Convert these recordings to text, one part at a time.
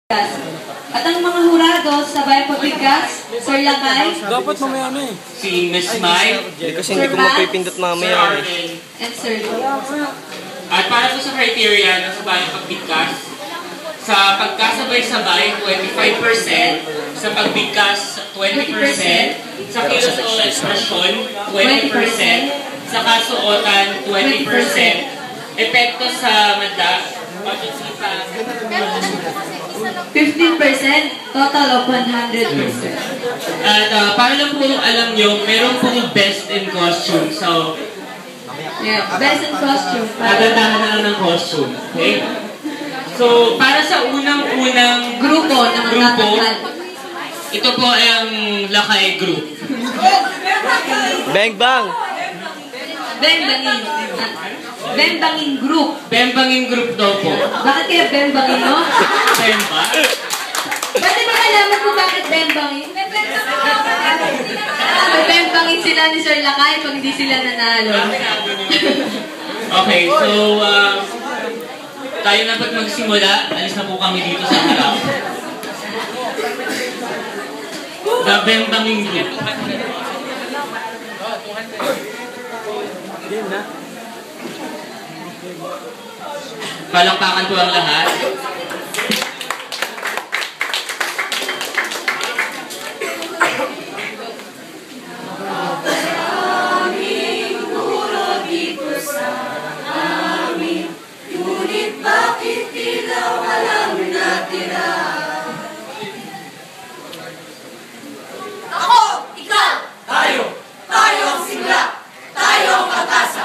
At ang mga hurado sa Bayang Pagbigkas, Sir Lakay, dapat mamaya na eh. Si Miss Mai, Kasi hindi ko mapipindot mamaya eh. And Sir At para po sa criteria ng sa Bayang Pagbigkas, sa pagkasabay-sabay, 25%, sa pagbigkas, 20%, sa kilos o ekspresyon, 20%, sa kasuotan, 20%, epekto sa madla, 15%, total of 100%. At para lang po alam nyo, meron pong best in costume. So, yeah, best in costume. kagandahan na lang ng costume. Okay? So, para sa unang-unang Grupo na magtatakal. ito po ay ang Lakay Group. Bang bang! Bembangin. Bembangin Group. Bembangin Group daw po. Bakit kaya Bembangin, no? Bemba? Pwede ba nalaman ko bakit Bembangin? Bembangin sila ni Sir Lakay pag hindi sila nanalo. Okay, so, tayo na pag magsimula, alis na po kami dito sa harap. The Bembangin Group. Palakpakan po ang lahat.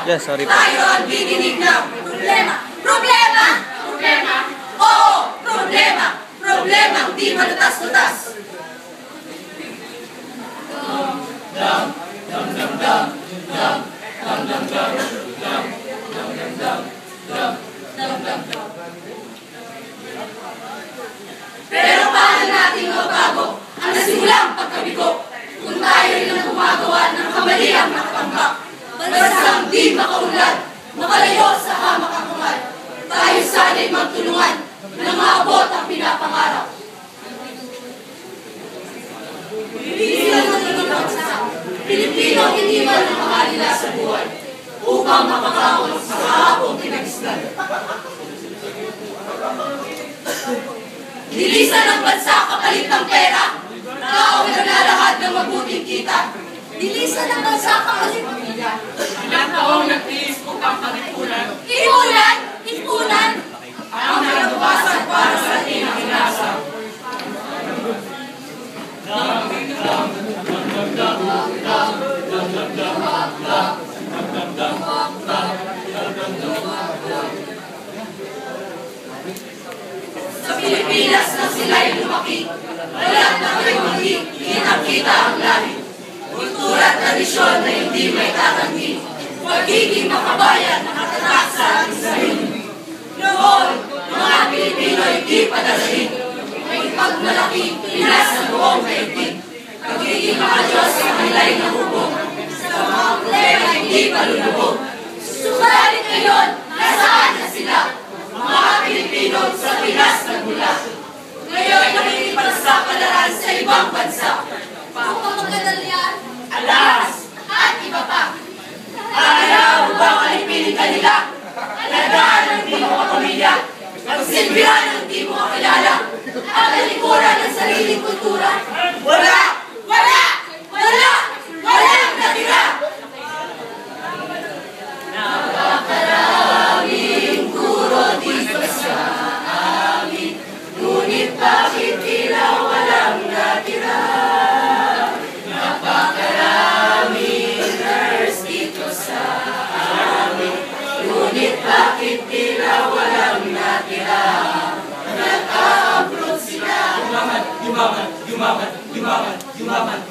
Yeah, sorry po. Tayo ang didinig ng problema. Problema! Problema! Oo! Problema! Problemang di matatas-tatas. Pero paano natin mabago ang nasimulang pagkabigo kung tayo rin ang gumagawa ng kamaliang nakatambak? Bastaang di makaunlad, makalayo sa hamak ang kamay. Tayo sana'y magtulungan na maabot ang pinapangarap. Pilipino hindi man ang mahalila sa buhay upang makakamot sa kahapong kinagisnan. Nilisan ang bansa kapalit ng pera, tao na lahat ng mabuting kita. Nilisan ang bansa kapalit ng pera. Ilang taong nagtiis upang pag-ipunan. Ipunan! Ipunan! Ang nagbawasan para sa ating ang inasa. Sa Pilipinas na sila'y lumaki, wala na kayo mali, kitang-kita ang lahi. Kultura at tradisyon na hindi may tatanggi, pagiging makabayan nakatatak sa ating sarili. Noon, mga Pilipino hindi padalahin, may pagmalaki, pinas sa buong daigdig. Pagiging makadiyos sa kanila'y nahubog, sa mga problema hindi palulubog. Subalit ngayon, nasaan na sila? Mga Pilipino sa Pinas nagmula. Ngayon nakikipagsapalaran sa ibang bansa. Upang magkadalian, alas, at iba pa. Ayaw bang alipinin kanila? Alagaan ang di mo kapamilya, pagsilbihan ang di mo kakilala, at talikuran ng sariling kultura. Wala! Wala! Wala! Walang natira! Napakaraming guro dito sa amin, ngunit bakit tila walang natira? Napakaraming nurse dito sa amin, ngunit bakit tila walang natira? Nag-a-abroad sila. Yumaman, yumaman, yumaman, yumaman, yumaman.